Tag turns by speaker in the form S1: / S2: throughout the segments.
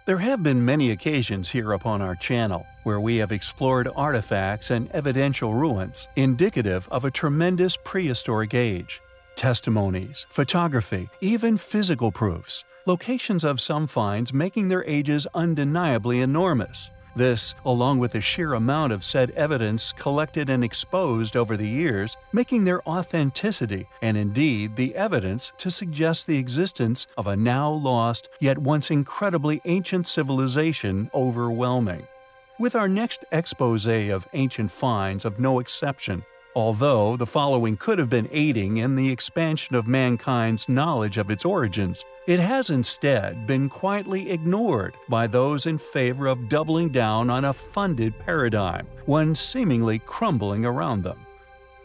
S1: There have been many occasions here upon our channel where we have explored artifacts and evidential ruins indicative of a tremendous prehistoric age. Testimonies, photography, even physical proofs, locations of some finds making their ages undeniably enormous. This, along with the sheer amount of said evidence collected and exposed over the years, making their authenticity and indeed the evidence to suggest the existence of a now lost yet once incredibly ancient civilization overwhelming. With our next exposé of ancient finds of no exception, although the following could have been aiding in the expansion of mankind's knowledge of its origins, it has instead been quietly ignored by those in favor of doubling down on a funded paradigm, one seemingly crumbling around them.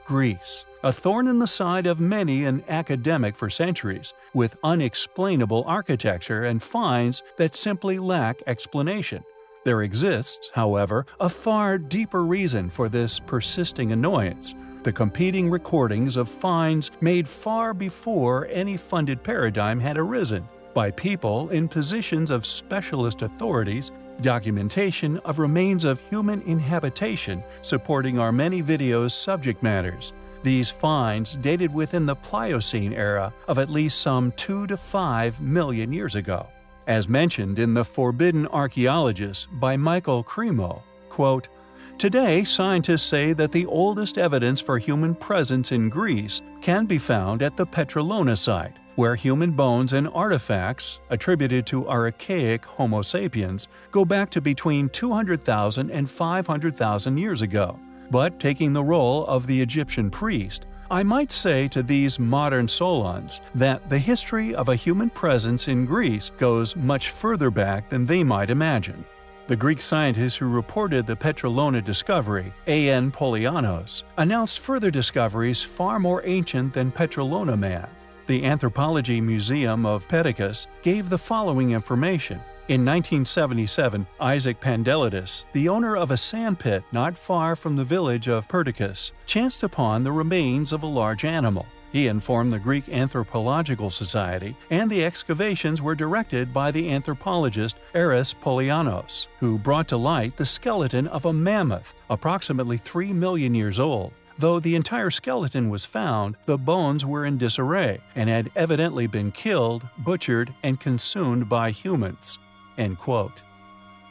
S1: Greece, a thorn in the side of many an academic for centuries, with unexplainable architecture and finds that simply lack explanation. There exists, however, a far deeper reason for this persisting annoyance: the competing recordings of finds made far before any funded paradigm had arisen, by people in positions of specialist authorities, documentation of remains of human inhabitation supporting our many videos' subject matters. These finds dated within the Pliocene era of at least some 2 to 5 million years ago. As mentioned in The Forbidden Archaeologist by Michael Cremo, quote, "Today, scientists say that the oldest evidence for human presence in Greece can be found at the Petrolona site, where human bones and artifacts, attributed to archaic Homo sapiens, go back to between 200,000 and 500,000 years ago. But taking the role of the Egyptian priest, I might say to these modern Solons that the history of a human presence in Greece goes much further back than they might imagine." The Greek scientist who reported the Petrolona discovery, A.N. Polianos, announced further discoveries far more ancient than Petrolona man. The Anthropology Museum of Perdiccas gave the following information. In 1977, Isaac Pandelides, the owner of a sandpit not far from the village of Perdiccas, chanced upon the remains of a large animal. He informed the Greek Anthropological Society, and the excavations were directed by the anthropologist Eris Polianos, who brought to light the skeleton of a mammoth approximately 3 million years old. Though the entire skeleton was found, the bones were in disarray and had evidently been killed, butchered, and consumed by humans. End quote.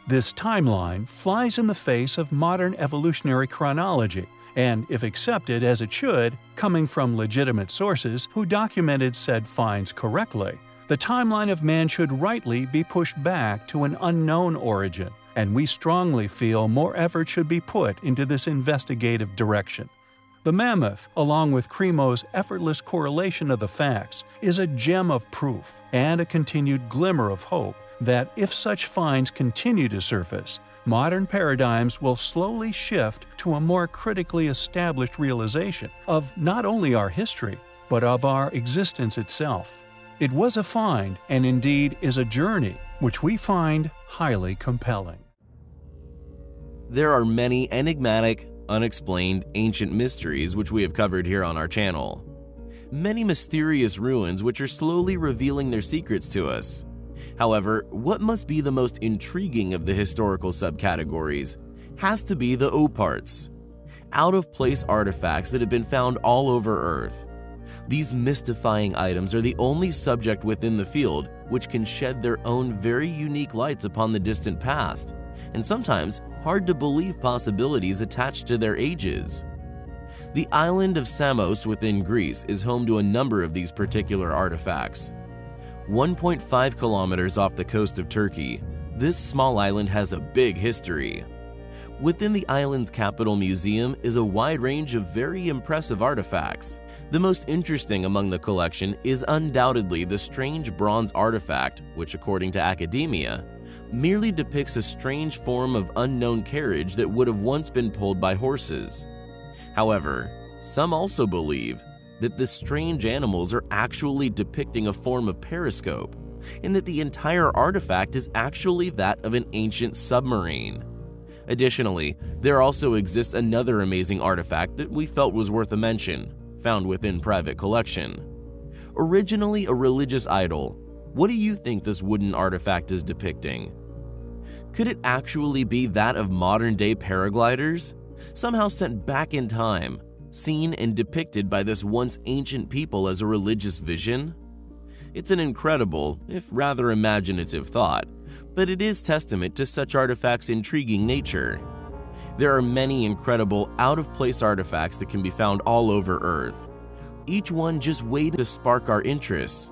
S1: This timeline flies in the face of modern evolutionary chronology, and if accepted as it should, coming from legitimate sources who documented said finds correctly, the timeline of man should rightly be pushed back to an unknown origin, and we strongly feel more effort should be put into this investigative direction. The mammoth, along with Cremo's effortless correlation of the facts, is a gem of proof and a continued glimmer of hope that if such finds continue to surface, modern paradigms will slowly shift to a more critically established realization of not only our history, but of our existence itself. It was a find, and indeed is a journey, which we find highly compelling.
S2: There are many enigmatic, unexplained ancient mysteries which we have covered here on our channel. Many mysterious ruins which are slowly revealing their secrets to us. However, what must be the most intriguing of the historical subcategories has to be the oparts, out-of-place artifacts that have been found all over Earth. These mystifying items are the only subject within the field which can shed their own very unique lights upon the distant past, and sometimes hard-to-believe possibilities attached to their ages. The island of Samos within Greece is home to a number of these particular artifacts. 1.5 kilometers off the coast of Turkey, this small island has a big history. Within the island's capital museum is a wide range of very impressive artifacts. The most interesting among the collection is undoubtedly the strange bronze artifact, which according to academia, merely depicts a strange form of unknown carriage that would have once been pulled by horses. However, some also believe that the strange animals are actually depicting a form of periscope, and that the entire artifact is actually that of an ancient submarine. Additionally, there also exists another amazing artifact that we felt was worth a mention, found within private collection. Originally a religious idol, what do you think this wooden artifact is depicting? Could it actually be that of modern-day paragliders, somehow sent back in time, seen and depicted by this once ancient people as a religious vision? It's an incredible, if rather imaginative thought, but it is testament to such artifacts' intriguing nature. There are many incredible out-of-place artifacts that can be found all over Earth, each one just waiting to spark our interests.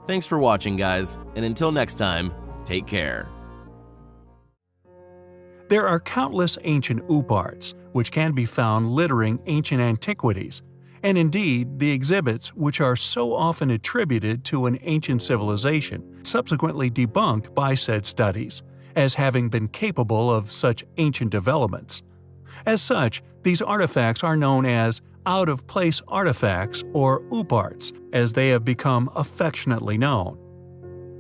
S2: Thanks for watching, guys, and until next time, take care.
S1: There are countless ancient OOP which can be found littering ancient antiquities, and indeed the exhibits which are so often attributed to an ancient civilization, subsequently debunked by said studies, as having been capable of such ancient developments. As such, these artifacts are known as out-of-place artifacts or OOP, as they have become affectionately known.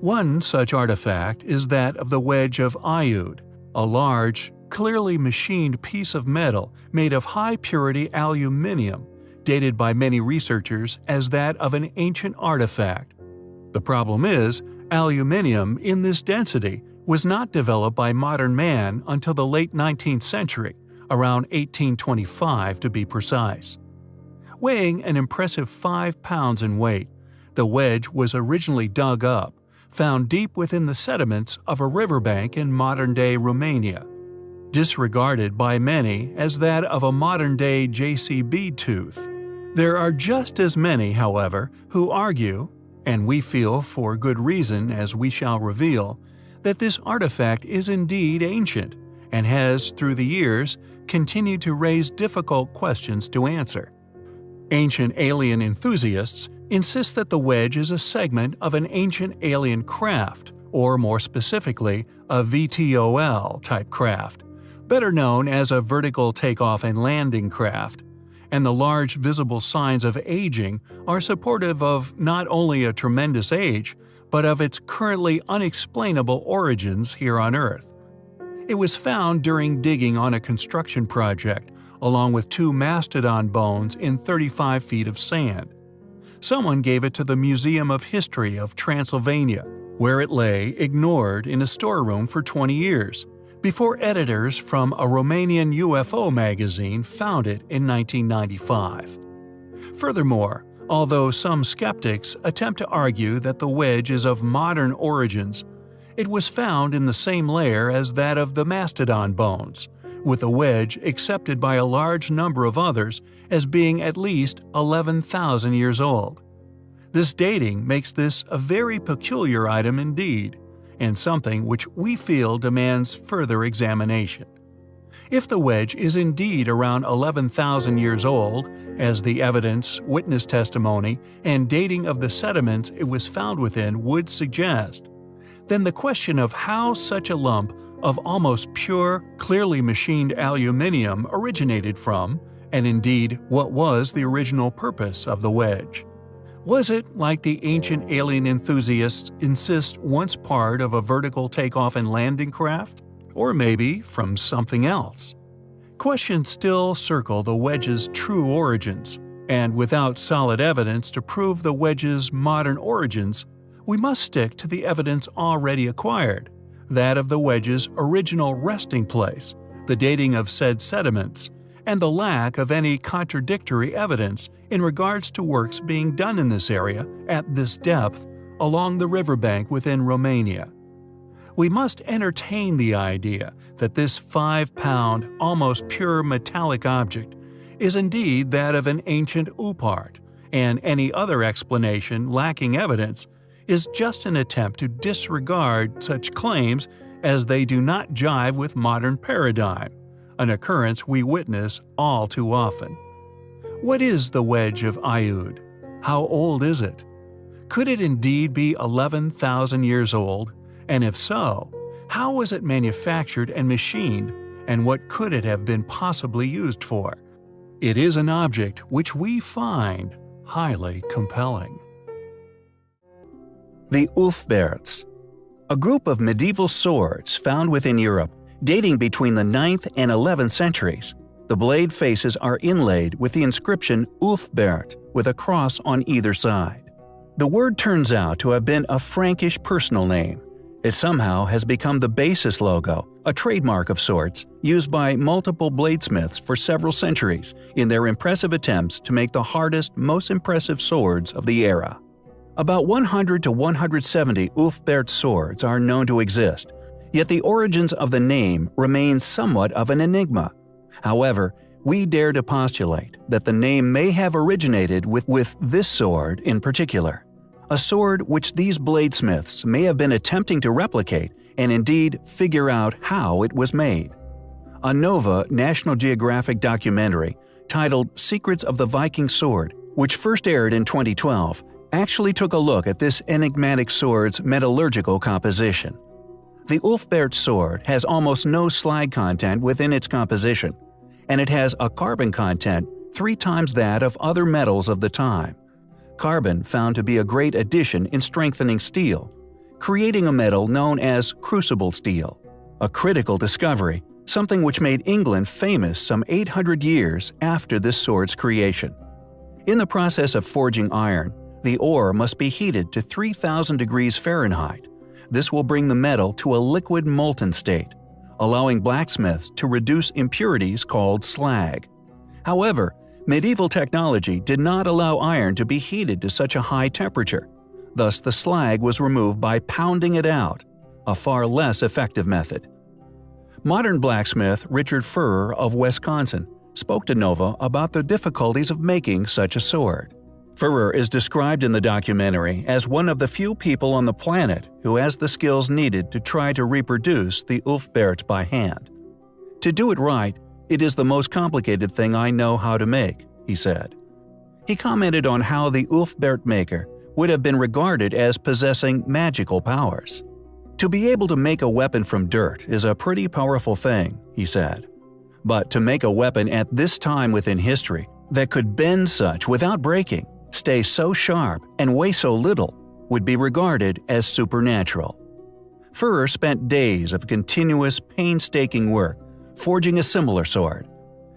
S1: One such artifact is that of the wedge of Iud, a large, clearly machined piece of metal made of high-purity aluminium, dated by many researchers as that of an ancient artifact. The problem is, aluminium in this density was not developed by modern man until the late 19th century, around 1825 to be precise. Weighing an impressive 5 pounds in weight, the wedge was originally dug up, found deep within the sediments of a riverbank in modern-day Romania, disregarded by many as that of a modern-day JCB tooth. There are just as many, however, who argue, and we feel for good reason as we shall reveal, that this artifact is indeed ancient and has, through the years, continued to raise difficult questions to answer. Ancient alien enthusiasts insist that the wedge is a segment of an ancient alien craft, or more specifically, a VTOL-type craft, better known as a vertical takeoff and landing craft, and the large visible signs of aging are supportive of not only a tremendous age, but of its currently unexplainable origins here on Earth. It was found during digging on a construction project, along with 2 mastodon bones in 35 feet of sand. Someone gave it to the Museum of History of Transylvania, where it lay ignored in a storeroom for 20 years, before editors from a Romanian UFO magazine found it in 1995. Furthermore, although some skeptics attempt to argue that the wedge is of modern origins, it was found in the same layer as that of the mastodon bones, with the wedge accepted by a large number of others as being at least 11,000 years old. This dating makes this a very peculiar item indeed, and something which we feel demands further examination. If the wedge is indeed around 11,000 years old, as the evidence, witness testimony, and dating of the sediments it was found within would suggest, then the question of how such a lump of almost pure, clearly machined aluminium originated from, and indeed what was the original purpose of the wedge. Was it, like the ancient alien enthusiasts insist, once part of a vertical takeoff and landing craft? Or maybe from something else? Questions still circle the wedge's true origins, and without solid evidence to prove the wedge's modern origins, we must stick to the evidence already acquired, that of the wedge's original resting place, the dating of said sediments, and the lack of any contradictory evidence in regards to works being done in this area at this depth along the riverbank within Romania. We must entertain the idea that this 5-pound, almost pure metallic object is indeed that of an ancient OOP, and any other explanation lacking evidence is just an attempt to disregard such claims as they do not jive with modern paradigm, an occurrence we witness all too often. What is the wedge of Iud? How old is it? Could it indeed be 11,000 years old? And if so, how was it manufactured and machined, and what could it have been possibly used for? It is an object which we find highly compelling.
S3: The Ulfberts, a group of medieval swords found within Europe dating between the 9th and 11th centuries. The blade faces are inlaid with the inscription Ulfbert with a cross on either side. The word turns out to have been a Frankish personal name, It somehow has become the basis logo, a trademark of sorts, used by multiple bladesmiths for several centuries in their impressive attempts to make the hardest, most impressive swords of the era. About 100 to 170 Ulfberht swords are known to exist, yet the origins of the name remain somewhat of an enigma. However, we dare to postulate that the name may have originated with this sword in particular. A sword which these bladesmiths may have been attempting to replicate and indeed figure out how it was made. A Nova National Geographic documentary titled Secrets of the Viking Sword, which first aired in 2012, actually took a look at this enigmatic sword's metallurgical composition. The Ulfberht sword has almost no slag content within its composition, and it has a carbon content 3 times that of other metals of the time. Carbon found to be a great addition in strengthening steel, creating a metal known as crucible steel, a critical discovery, something which made England famous some 800 years after this sword's creation. In the process of forging iron, the ore must be heated to 3,000 degrees Fahrenheit. This will bring the metal to a liquid molten state, allowing blacksmiths to reduce impurities called slag. However, medieval technology did not allow iron to be heated to such a high temperature. Thus, the slag was removed by pounding it out, a far less effective method. Modern blacksmith Richard Furrer of Wisconsin spoke to Nova about the difficulties of making such a sword. Furrer is described in the documentary as one of the few people on the planet who has the skills needed to try to reproduce the Ulfberht by hand. To do it right, it is the most complicated thing I know how to make, he said. He commented on how the Ulfberht maker would have been regarded as possessing magical powers. To be able to make a weapon from dirt is a pretty powerful thing, he said. But to make a weapon at this time within history that could bend such without breaking, stay so sharp, and weigh so little would be regarded as supernatural. Furrer spent days of continuous, painstaking work forging a similar sword.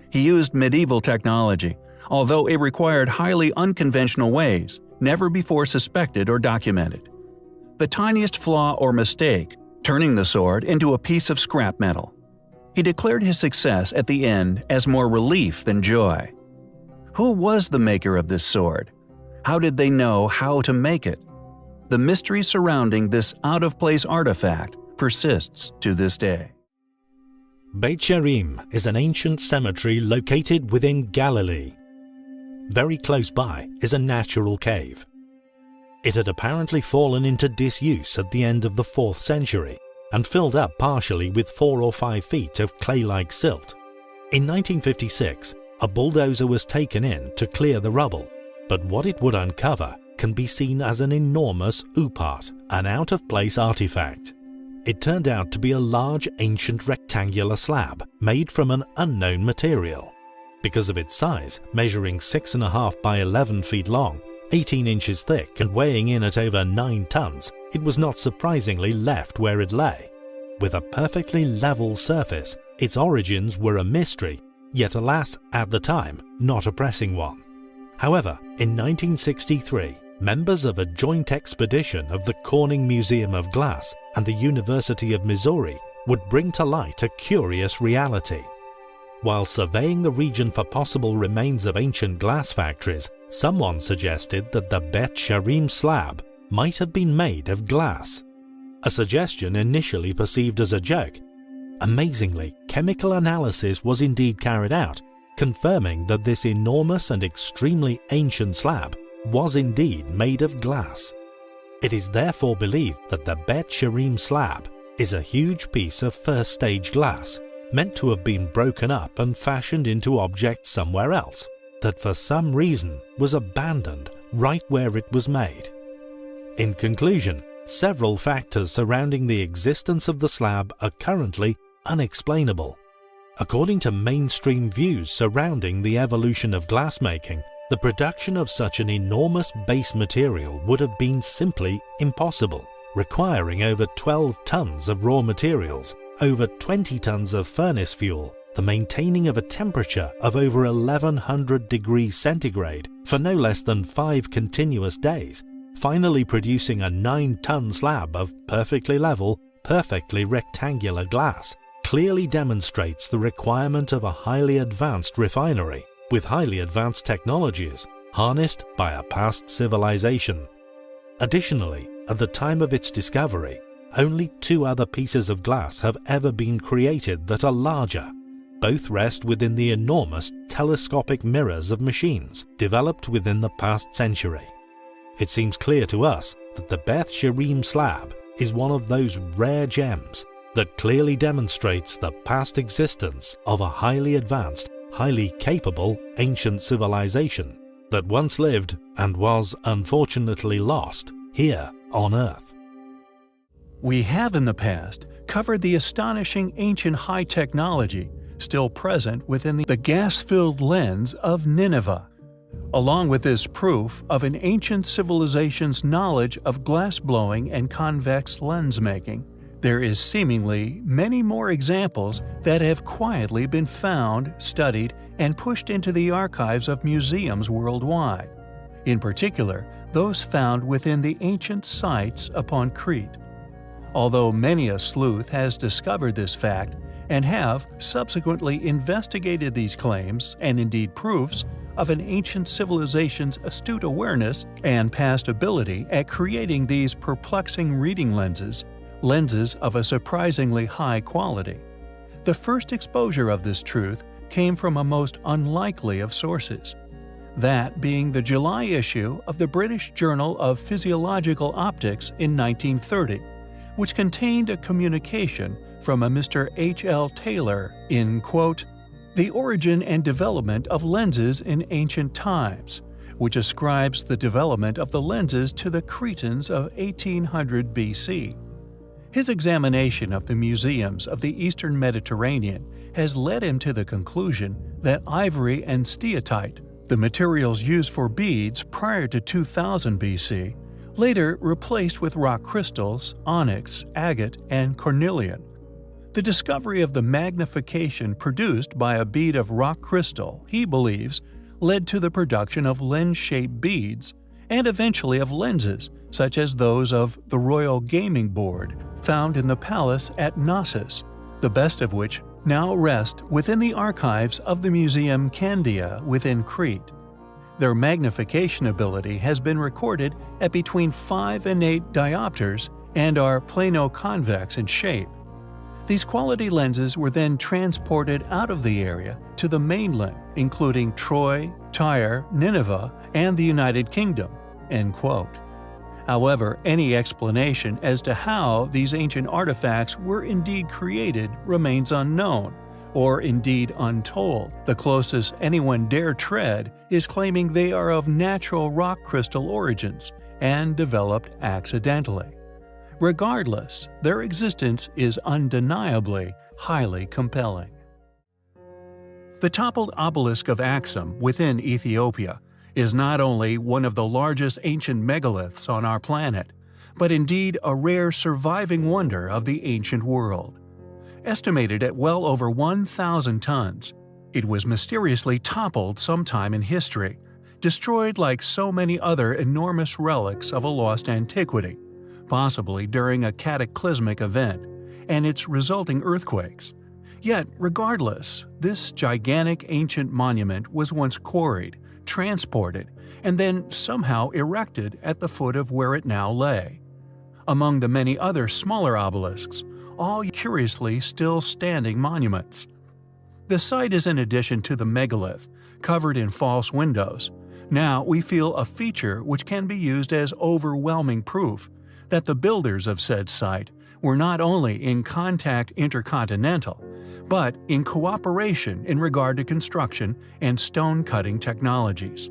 S3: He used medieval technology, although it required highly unconventional ways, never before suspected or documented. The tiniest flaw or mistake, turning the sword into a piece of scrap metal. He declared his success at the end as more relief than joy. Who was the maker of this sword? How did they know how to make it? The mystery surrounding this out-of-place artifact persists to this day.
S4: Beit Sherim is an ancient cemetery located within Galilee. Very close by is a natural cave. It had apparently fallen into disuse at the end of the 4th century and filled up partially with 4 or 5 feet of clay-like silt. In 1956, a bulldozer was taken in to clear the rubble, but what it would uncover can be seen as an enormous upart, an out-of-place artifact. It turned out to be a large ancient rectangular slab made from an unknown material. Because of its size, measuring 6.5 by 11 feet long, 18 inches thick and weighing in at over 9 tons, it was not surprisingly left where it lay. With a perfectly level surface, its origins were a mystery, yet alas, at the time, not a pressing one. However, in 1963, members of a joint expedition of the Corning Museum of Glass and the University of Missouri would bring to light a curious reality. While surveying the region for possible remains of ancient glass factories, someone suggested that the Beit Sherim slab might have been made of glass. A suggestion initially perceived as a joke. Amazingly, chemical analysis was indeed carried out, confirming that this enormous and extremely ancient slab was indeed made of glass. It is therefore believed that the Beit Sherim slab is a huge piece of first-stage glass, meant to have been broken up and fashioned into objects somewhere else, that for some reason was abandoned right where it was made. In conclusion, several factors surrounding the existence of the slab are currently unexplainable. According to mainstream views surrounding the evolution of glassmaking, the production of such an enormous base material would have been simply impossible, requiring over 12 tons of raw materials, over 20 tons of furnace fuel, the maintaining of a temperature of over 1100 degrees centigrade for no less than 5 continuous days, finally producing a 9-ton slab of perfectly level, perfectly rectangular glass, clearly demonstrates the requirement of a highly advanced refinery with highly advanced technologies harnessed by a past civilization. Additionally, at the time of its discovery, only 2 other pieces of glass have ever been created that are larger. Both rest within the enormous telescopic mirrors of machines developed within the past century. It seems clear to us that the Beth Sherim slab is one of those rare gems that clearly demonstrates the past existence of a highly advanced, highly capable ancient civilization that once lived and was unfortunately lost here on Earth.
S1: We have in the past covered the astonishing ancient high technology still present within the gas-filled lens of Nineveh. Along with this proof of an ancient civilization's knowledge of glass-blowing and convex lens making, there is seemingly many more examples that have quietly been found, studied, and pushed into the archives of museums worldwide. In particular, those found within the ancient sites upon Crete. Although many a sleuth has discovered this fact and have subsequently investigated these claims and indeed proofs of an ancient civilization's astute awareness and past ability at creating these perplexing reading lenses of a surprisingly high quality. The first exposure of this truth came from a most unlikely of sources, that being the July issue of the British Journal of Physiological Optics in 1930, which contained a communication from a Mr. H.L. Taylor in, quote, "The Origin and Development of Lenses in Ancient Times," which ascribes the development of the lenses to the Cretans of 1800 BC. His examination of the museums of the Eastern Mediterranean has led him to the conclusion that ivory and steatite, the materials used for beads prior to 2000 BC, later replaced with rock crystals, onyx, agate, and cornelian. The discovery of the magnification produced by a bead of rock crystal, he believes, led to the production of lens-shaped beads, and eventually of lenses, such as those of the Royal Gaming Board found in the palace at Knossos, the best of which now rest within the archives of the Museum Candia within Crete. Their magnification ability has been recorded at between 5 and 8 diopters and are plano-convex in shape. These quality lenses were then transported out of the area to the mainland, including Troy, Tyre, Nineveh, and the United Kingdom." End quote. However, any explanation as to how these ancient artifacts were indeed created remains unknown, or indeed untold. The closest anyone dare tread is claiming they are of natural rock crystal origins and developed accidentally. Regardless, their existence is undeniably highly compelling. The toppled obelisk of Axum within Ethiopia is not only one of the largest ancient megaliths on our planet, but indeed a rare surviving wonder of the ancient world. Estimated at well over 1,000 tons, it was mysteriously toppled sometime in history, destroyed like so many other enormous relics of a lost antiquity, possibly during a cataclysmic event, and its resulting earthquakes. Yet, regardless, this gigantic ancient monument was once quarried, transported, and then somehow erected at the foot of where it now lay. Among the many other smaller obelisks, all curiously still standing monuments. The site is in addition to the megalith, covered in false windows. Now we feel a feature which can be used as overwhelming proof that the builders of said site were not only in contact intercontinental, but in cooperation in regard to construction and stone-cutting technologies.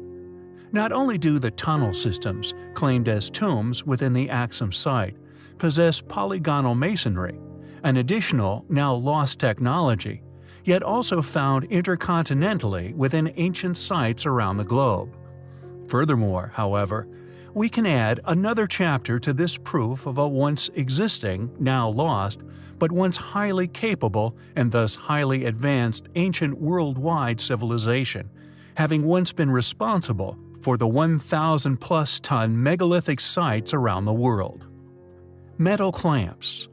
S1: Not only do the tunnel systems, claimed as tombs within the Axum site, possess polygonal masonry, an additional, now lost technology, yet also found intercontinentally within ancient sites around the globe. Furthermore, however, we can add another chapter to this proof of a once existing, now lost, but once highly capable and thus highly advanced ancient worldwide civilization, having once been responsible for the 1,000-plus ton megalithic sites around the world. Metal clamps.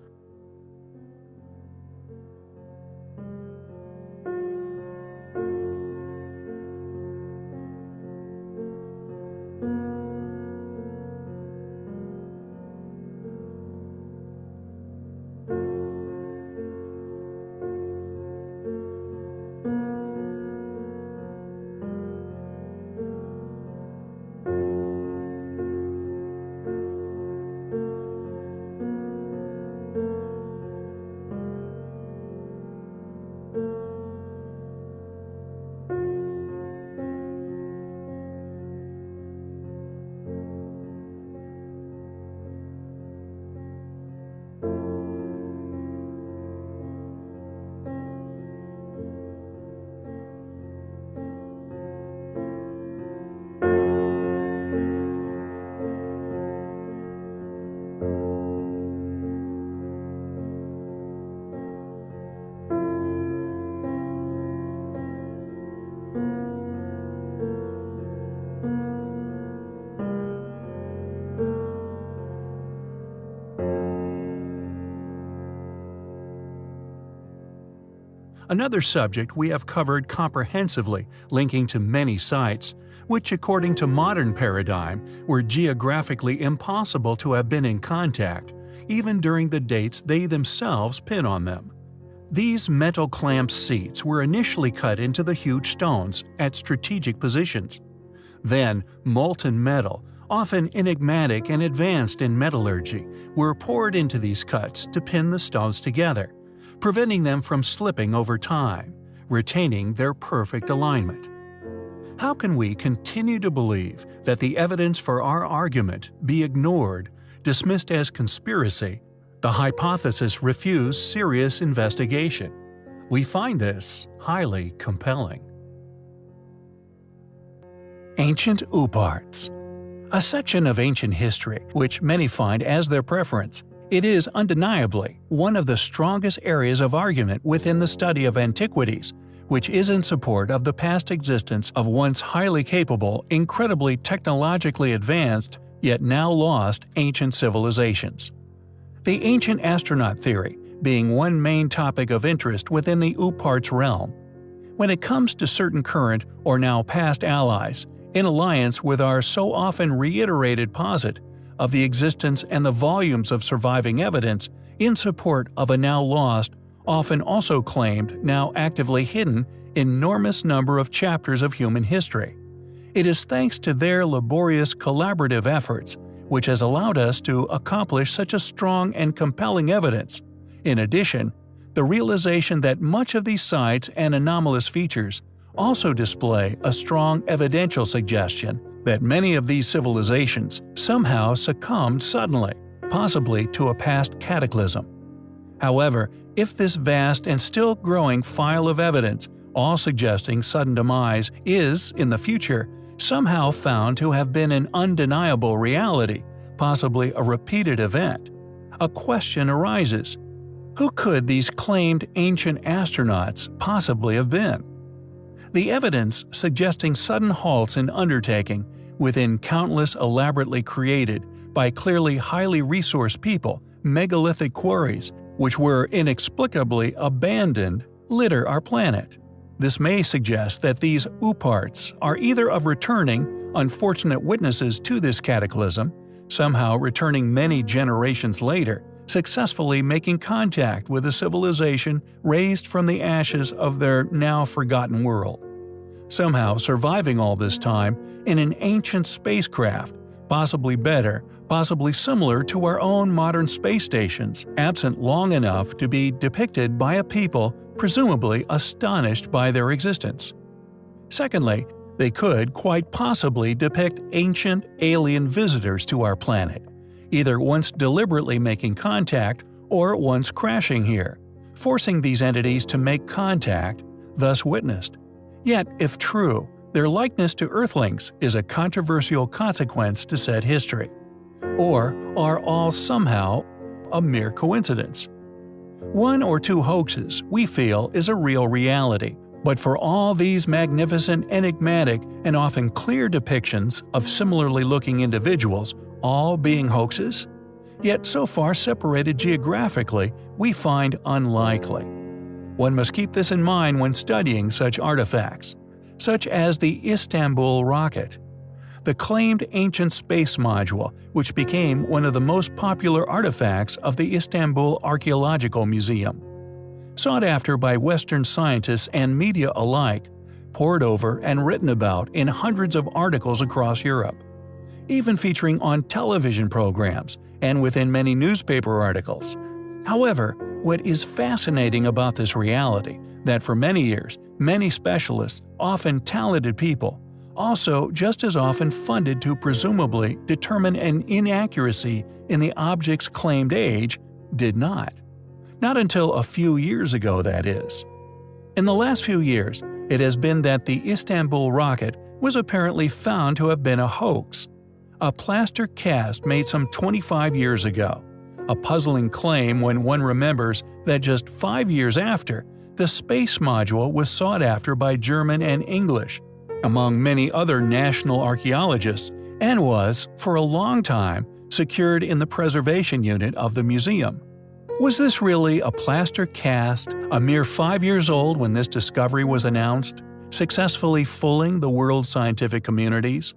S1: Another subject we have covered comprehensively, linking to many sites, which according to modern paradigm were geographically impossible to have been in contact, even during the dates they themselves pin on them. These metal clamp seats were initially cut into the huge stones at strategic positions. Then, molten metal, often enigmatic and advanced in metallurgy, were poured into these cuts to pin the stones together, preventing them from slipping over time, retaining their perfect alignment. How can we continue to believe that the evidence for our argument be ignored, dismissed as conspiracy, the hypothesis refuse serious investigation? We find this highly compelling. Ancient Uparts. A section of ancient history which many find as their preference. It is undeniably one of the strongest areas of argument within the study of antiquities, which is in support of the past existence of once highly capable, incredibly technologically advanced, yet now lost ancient civilizations. The ancient astronaut theory being one main topic of interest within the Uparts realm. When it comes to certain current or now past allies, in alliance with our so often reiterated posit of the existence and the volumes of surviving evidence in support of a now lost, often also claimed, now actively hidden, enormous number of chapters of human history. It is thanks to their laborious collaborative efforts which has allowed us to accomplish such a strong and compelling evidence. In addition, the realization that much of these sites and anomalous features also display a strong evidential suggestion that many of these civilizations somehow succumbed suddenly, possibly to a past cataclysm. However, if this vast and still growing file of evidence, all suggesting sudden demise, is, in the future, somehow found to have been an undeniable reality, possibly a repeated event, a question arises: who could these claimed ancient astronauts possibly have been? The evidence suggesting sudden halts in undertaking within countless elaborately created, by clearly highly resourced people, megalithic quarries, which were inexplicably abandoned, litter our planet. This may suggest that these Uparts are either of returning, unfortunate witnesses to this cataclysm, somehow returning many generations later, successfully making contact with a civilization raised from the ashes of their now forgotten world. Somehow surviving all this time in an ancient spacecraft, possibly better, possibly similar to our own modern space stations, absent long enough to be depicted by a people presumably astonished by their existence. Secondly, they could quite possibly depict ancient alien visitors to our planet, either once deliberately making contact or once crashing here, forcing these entities to make contact, thus witnessed. Yet, if true, their likeness to Earthlings is a controversial consequence to said history. Or are all somehow a mere coincidence? One or two hoaxes, we feel, is a real reality, But for all these magnificent, enigmatic, and often clear depictions of similarly looking individuals all being hoaxes? Yet so far separated geographically, we find unlikely. One must keep this in mind when studying such artifacts, such as the Istanbul rocket, the claimed ancient space module which became one of the most popular artifacts of the Istanbul Archaeological Museum. Sought after by Western scientists and media alike, pored over and written about in hundreds of articles across Europe, even featuring on television programs and within many newspaper articles. However, what is fascinating about this reality that for many years, many specialists, often talented people, also just as often funded to presumably determine an inaccuracy in the object's claimed age, did not. Not until a few years ago, that is. In the last few years, it has been that the Istanbul rocket was apparently found to have been a hoax, a plaster cast made some 25 years ago, a puzzling claim when one remembers that just 5 years after, the space module was sought after by German and English, among many other national archaeologists, and was, for a long time, secured in the preservation unit of the museum. Was this really a plaster cast, a mere 5 years old when this discovery was announced, successfully fooling the world's scientific communities?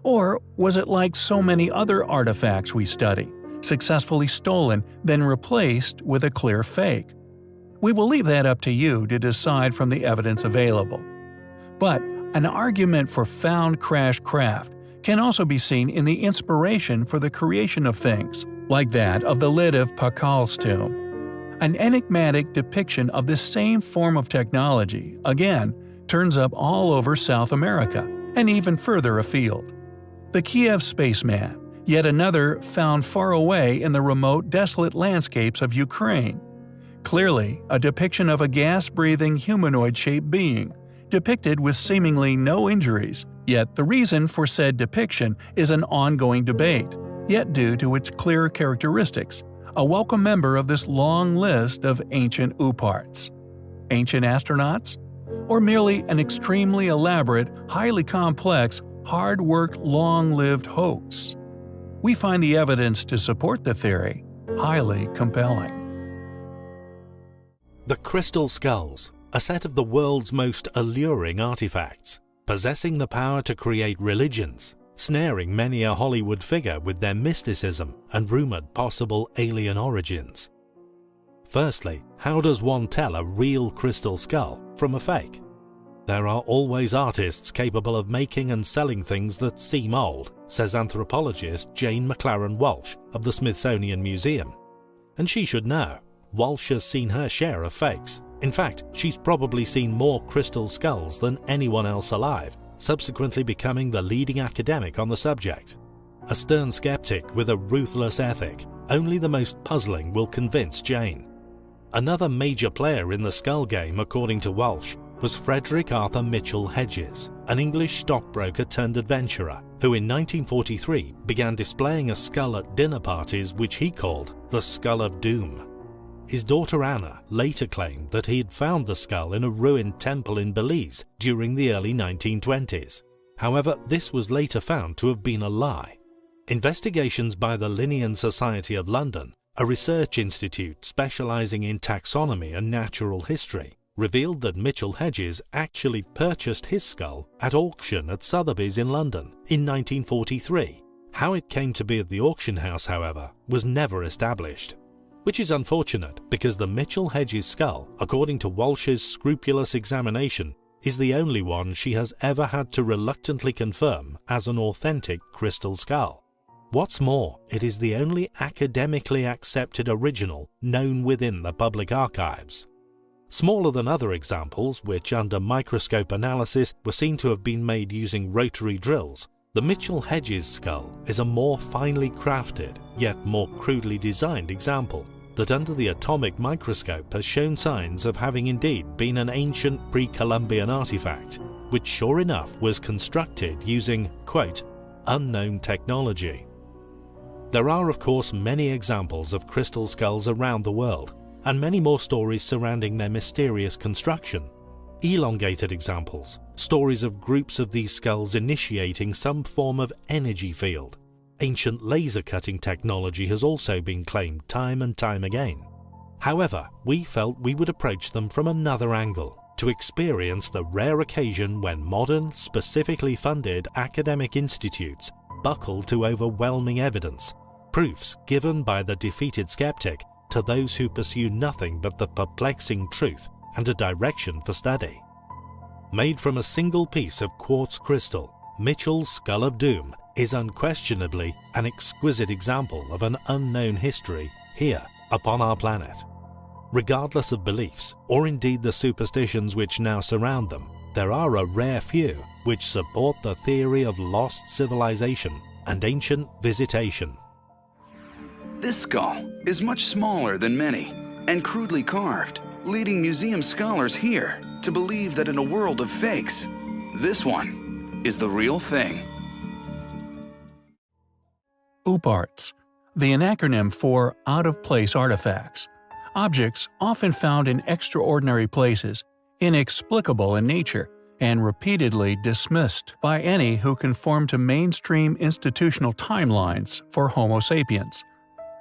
S1: Or was it like so many other artifacts we study, successfully stolen, then replaced with a clear fake? We will leave that up to you to decide from the evidence available. But an argument for found crash craft can also be seen in the inspiration for the creation of things, like that of the lid of Pakal's tomb. An enigmatic depiction of this same form of technology, again, turns up all over South America, and even further afield. The Kiev spaceman, yet another found far away in the remote, desolate landscapes of Ukraine. Clearly, a depiction of a gas-breathing humanoid-shaped being, depicted with seemingly no injuries, yet the reason for said depiction is an ongoing debate, yet due to its clear characteristics, a welcome member of this long list of ancient OOPArts. Ancient astronauts? Or merely an extremely elaborate, highly complex, hard-worked, long-lived hoax? We find the evidence to support the theory highly compelling.
S4: The Crystal Skulls, a set of the world's most alluring artifacts, possessing the power to create religions, snaring many a Hollywood figure with their mysticism and rumored possible alien origins. Firstly, how does one tell a real crystal skull from a fake? There are always artists capable of making and selling things that seem old, says anthropologist Jane McLaren Walsh of the Smithsonian Museum. And she should know. Walsh has seen her share of fakes. In fact, she's probably seen more crystal skulls than anyone else alive, subsequently becoming the leading academic on the subject. A stern skeptic with a ruthless ethic, only the most puzzling will convince Jane. Another major player in the skull game, according to Walsh, was Frederick Arthur Mitchell Hedges, an English stockbroker turned adventurer, who in 1943 began displaying a skull at dinner parties which he called the Skull of Doom. His daughter Anna later claimed that he had found the skull in a ruined temple in Belize during the early 1920s. However, this was later found to have been a lie. Investigations by the Linnean Society of London, a research institute specializing in taxonomy and natural history, revealed that Mitchell Hedges actually purchased his skull at auction at Sotheby's in London in 1943. How it came to be at the auction house, however, was never established. Which is unfortunate because the Mitchell Hedges skull, according to Walsh's scrupulous examination, is the only one she has ever had to reluctantly confirm as an authentic crystal skull. What's more, it is the only academically accepted original known within the public archives. Smaller than other examples, which under microscope analysis were seen to have been made using rotary drills, the Mitchell Hedges skull is a more finely crafted, yet more crudely designed example that under the atomic microscope has shown signs of having indeed been an ancient pre-Columbian artifact, which sure enough was constructed using, quote, unknown technology. There are of course many examples of crystal skulls around the world, and many more stories surrounding their mysterious construction. elongated examples, stories of groups of these skulls initiating some form of energy field. Ancient laser cutting technology has also been claimed time and time again. However, we felt we would approach them from another angle, to experience the rare occasion when modern, specifically funded academic institutes buckle to overwhelming evidence, proofs given by the defeated skeptic to those who pursue nothing but the perplexing truth and a direction for study. Made from a single piece of quartz crystal, Mitchell's Skull of Doom is unquestionably an exquisite example of an unknown history here upon our planet. Regardless of beliefs, or indeed the superstitions which now surround them, there are a rare few which support the theory of lost civilization and ancient visitation.
S5: This skull is much smaller than many and crudely carved, leading museum scholars here to believe that in a world of fakes, this one is the real thing.
S1: OOPArts, the acronym for out-of-place artifacts. Objects often found in extraordinary places, inexplicable in nature, and repeatedly dismissed by any who conform to mainstream institutional timelines for Homo sapiens.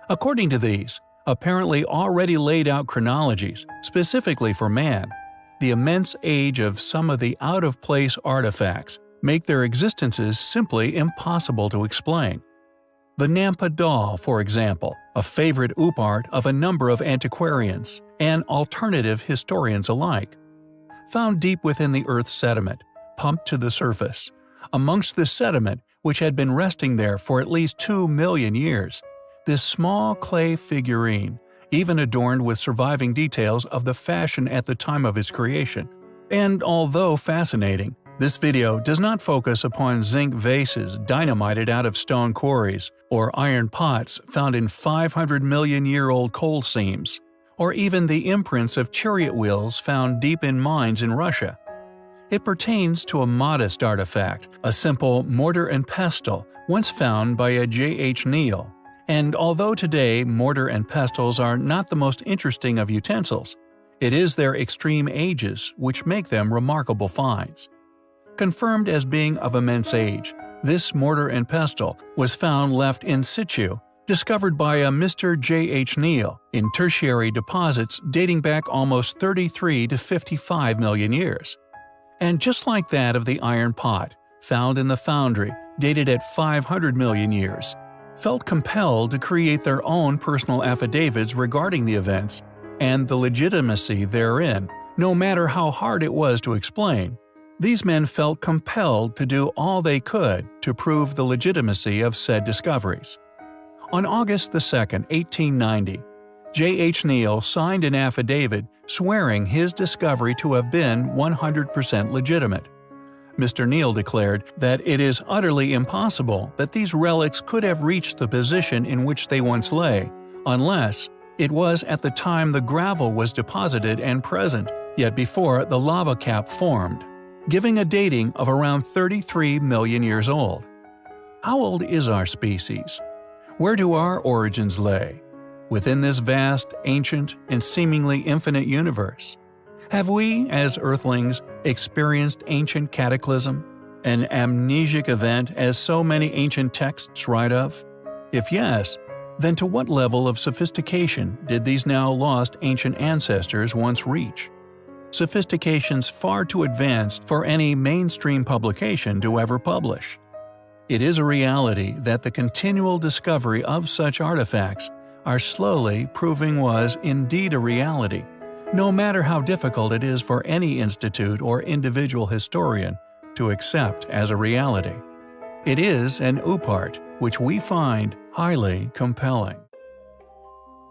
S1: According to these, apparently already laid out chronologies specifically for man, the immense age of some of the out-of-place artifacts make their existences simply impossible to explain. The Nampa doll, for example, a favorite OOPArt of a number of antiquarians and alternative historians alike. Found deep within the Earth's sediment, pumped to the surface. Amongst this sediment, which had been resting there for at least 2 million years, this small clay figurine, even adorned with surviving details of the fashion at the time of its creation. And although fascinating, this video does not focus upon zinc vases dynamited out of stone quarries or iron pots found in 500-million-year-old coal seams, or even the imprints of chariot wheels found deep in mines in Russia. It pertains to a modest artifact, a simple mortar and pestle once found by a J.H. Neal, and although today mortar and pestles are not the most interesting of utensils, it is their extreme ages which make them remarkable finds. Confirmed as being of immense age, this mortar and pestle was found left in situ, discovered by a Mr. J.H. Neal in tertiary deposits dating back almost 33 to 55 million years. And just like that of the iron pot, found in the foundry dated at 500 million years, felt compelled to create their own personal affidavits regarding the events and the legitimacy therein, no matter how hard it was to explain. These men felt compelled to do all they could to prove the legitimacy of said discoveries. On August 2, 1890, J.H. Neal signed an affidavit swearing his discovery to have been 100% legitimate. Mr. Neal declared that it is utterly impossible that these relics could have reached the position in which they once lay, unless it was at the time the gravel was deposited and present, yet before the lava cap formed, giving a dating of around 33 million years old. How old is our species? Where do our origins lay? Within this vast, ancient, and seemingly infinite universe? Have we, as Earthlings, experienced ancient cataclysm, an amnesic event as so many ancient texts write of? If yes, then to what level of sophistication did these now lost ancient ancestors once reach? Sophistications far too advanced for any mainstream publication to ever publish. It is a reality that the continual discovery of such artifacts are slowly proving was indeed a reality, no matter how difficult it is for any institute or individual historian to accept as a reality. It is an OOPArt which we find highly compelling.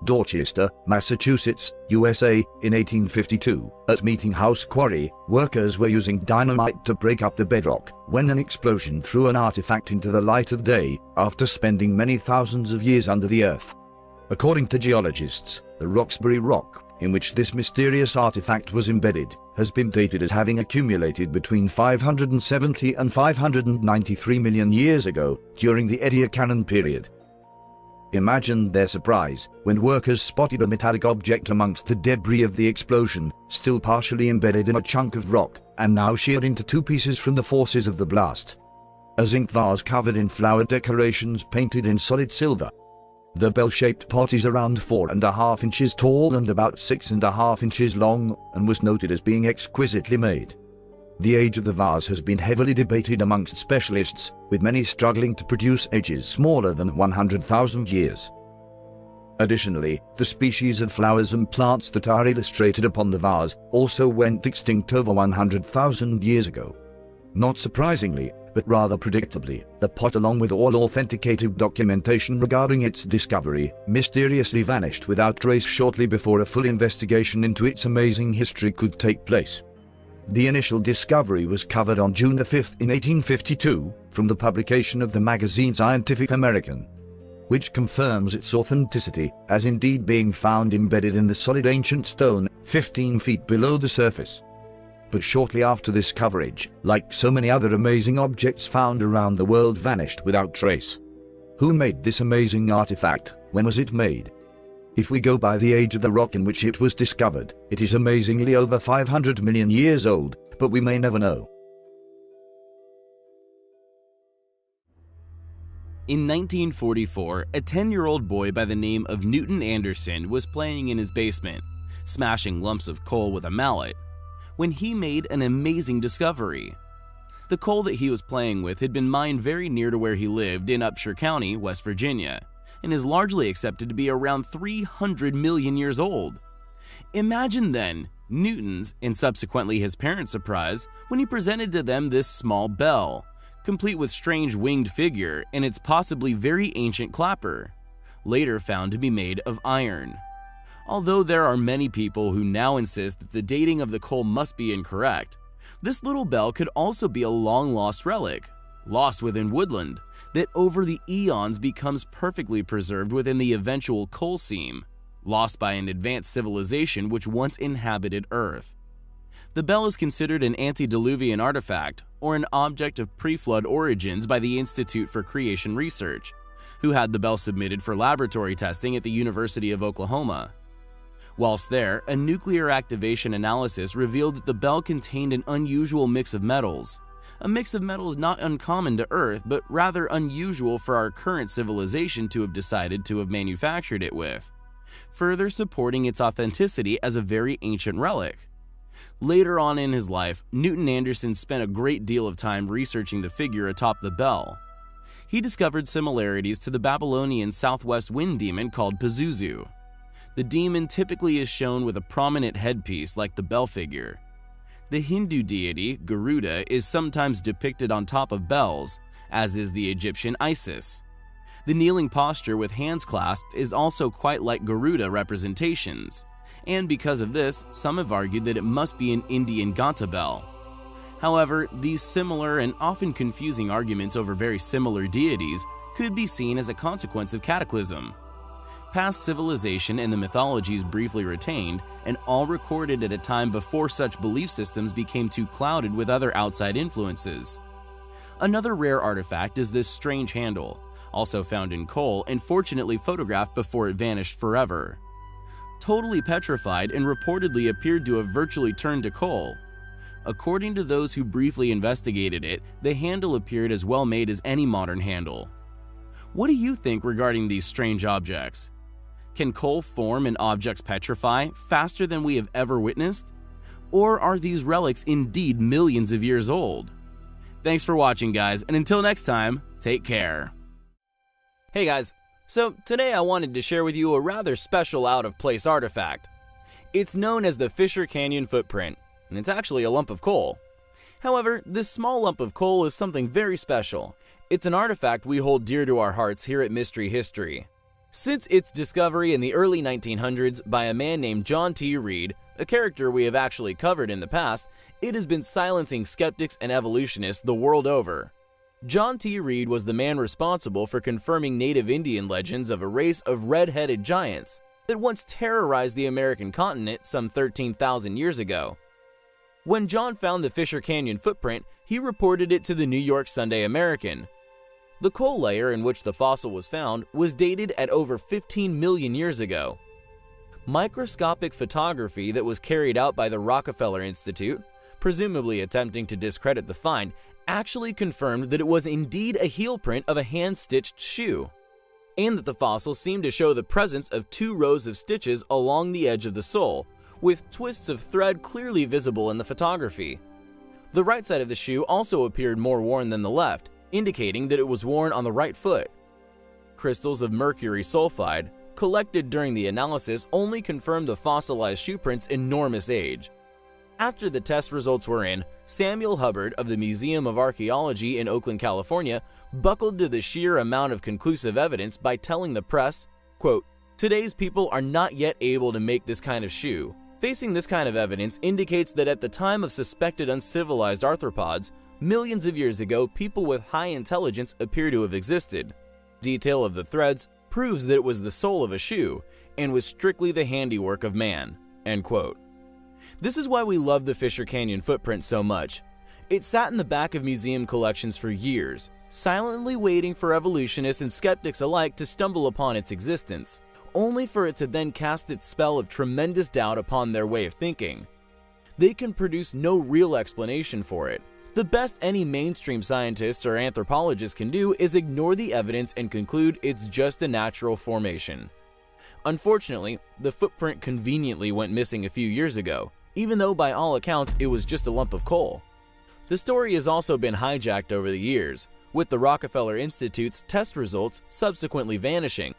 S6: Dorchester, Massachusetts, USA, in 1852, at Meeting House Quarry, workers were using dynamite to break up the bedrock, when an explosion threw an artifact into the light of day, after spending many thousands of years under the earth. According to geologists, the Roxbury Rock, in which this mysterious artifact was embedded, has been dated as having accumulated between 570 and 593 million years ago, during the Ediacaran period. Imagine their surprise when workers spotted a metallic object amongst the debris of the explosion, still partially embedded in a chunk of rock, and now sheared into two pieces from the forces of the blast. A zinc vase covered in flower decorations painted in solid silver. The bell-shaped pot is around 4.5 inches tall and about 6.5 inches long, and was noted as being exquisitely made. The age of the vase has been heavily debated amongst specialists, with many struggling to produce ages smaller than 100,000 years. Additionally, the species of flowers and plants that are illustrated upon the vase also went extinct over 100,000 years ago. Not surprisingly, but rather predictably, the pot, along with all authenticated documentation regarding its discovery, mysteriously vanished without trace shortly before a full investigation into its amazing history could take place. The initial discovery was covered on June 5 in 1852 from the publication of the magazine Scientific American, which confirms its authenticity as indeed being found embedded in the solid ancient stone 15 feet below the surface. But shortly after this coverage, like so many other amazing objects found around the world, vanished without trace. Who made this amazing artifact? When was it made? If we go by the age of the rock in which it was discovered, it is amazingly over 500 million years old, but we may never know.
S2: In 1944, a 10-year-old boy by the name of Newton Anderson was playing in his basement, smashing lumps of coal with a mallet, when he made an amazing discovery. The coal that he was playing with had been mined very near to where he lived in Upshur County, West Virginia, and is largely accepted to be around 300 million years old. Imagine then Newton's and subsequently his parents' surprise when he presented to them this small bell, complete with strange winged figure and its possibly very ancient clapper, later found to be made of iron. Although there are many people who now insist that the dating of the coal must be incorrect, this little bell could also be a long-lost relic, lost within woodland, that over the eons becomes perfectly preserved within the eventual coal seam, lost by an advanced civilization which once inhabited Earth. The bell is considered an antediluvian artifact, or an object of pre-flood origins by the Institute for Creation Research, who had the bell submitted for laboratory testing at the University of Oklahoma. Whilst there, a nuclear activation analysis revealed that the bell contained an unusual mix of metals, a mix of metals not uncommon to Earth, but rather unusual for our current civilization to have decided to have manufactured it with, further supporting its authenticity as a very ancient relic. Later on in his life, Newton Anderson spent a great deal of time researching the figure atop the bell. He discovered similarities to the Babylonian southwest wind demon called Pazuzu. The demon typically is shown with a prominent headpiece like the bell figure. The Hindu deity, Garuda, is sometimes depicted on top of bells, as is the Egyptian Isis. The kneeling posture with hands clasped is also quite like Garuda representations, and because of this, some have argued that it must be an Indian Ganta bell. However, these similar and often confusing arguments over very similar deities could be seen as a consequence of cataclysm. Past civilization and the mythologies briefly retained, and all recorded at a time before such belief systems became too clouded with other outside influences. Another rare artifact is this strange handle, also found in coal and fortunately photographed before it vanished forever. Totally petrified and reportedly appeared to have virtually turned to coal. According to those who briefly investigated it, the handle appeared as well made as any modern handle. What do you think regarding these strange objects? Can coal form and objects petrify faster than we have ever witnessed? Or are these relics indeed millions of years old? Thanks for watching, guys, and until next time, take care. Hey guys, so today I wanted to share with you a rather special out-of-place artifact. It's known as the Fisher Canyon footprint, and it's actually a lump of coal. However, this small lump of coal is something very special. It's an artifact we hold dear to our hearts here at Mystery History. Since its discovery in the early 1900s by a man named John T. Reed, a character we have actually covered in the past, it has been silencing skeptics and evolutionists the world over. John T. Reed was the man responsible for confirming native Indian legends of a race of red-headed giants that once terrorized the American continent some 13,000 years ago. When John found the Fisher Canyon footprint, he reported it to the New York Sunday American. The coal layer in which the fossil was found was dated at over 15 million years ago. Microscopic photography that was carried out by the Rockefeller Institute, presumably attempting to discredit the find, actually confirmed that it was indeed a heel print of a hand-stitched shoe, and that the fossil seemed to show the presence of 2 rows of stitches along the edge of the sole, with twists of thread clearly visible in the photography. The right side of the shoe also appeared more worn than the left, indicating that it was worn on the right foot. Crystals of mercury sulfide, collected during the analysis, only confirmed the fossilized shoe print's enormous age. After the test results were in, Samuel Hubbard of the Museum of Archaeology in Oakland, California, buckled to the sheer amount of conclusive evidence by telling the press, quote, "Today's people are not yet able to make this kind of shoe. Facing this kind of evidence indicates that at the time of suspected uncivilized arthropods, millions of years ago, people with high intelligence appear to have existed. Detail of the threads proves that it was the sole of a shoe and was strictly the handiwork of man." End quote. This is why we love the Fisher Canyon footprint so much. It sat in the back of museum collections for years, silently waiting for evolutionists and skeptics alike to stumble upon its existence, only for it to then cast its spell of tremendous doubt upon their way of thinking. They can produce no real explanation for it. The best any mainstream scientists or anthropologists can do is ignore the evidence and conclude it's just a natural formation. Unfortunately, the footprint conveniently went missing a few years ago, even though by all accounts it was just a lump of coal. The story has also been hijacked over the years, with the Rockefeller Institute's test results subsequently vanishing.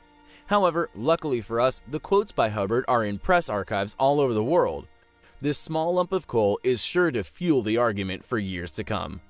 S2: However, luckily for us, the quotes by Hubbard are in press archives all over the world. This small lump of coal is sure to fuel the argument for years to come.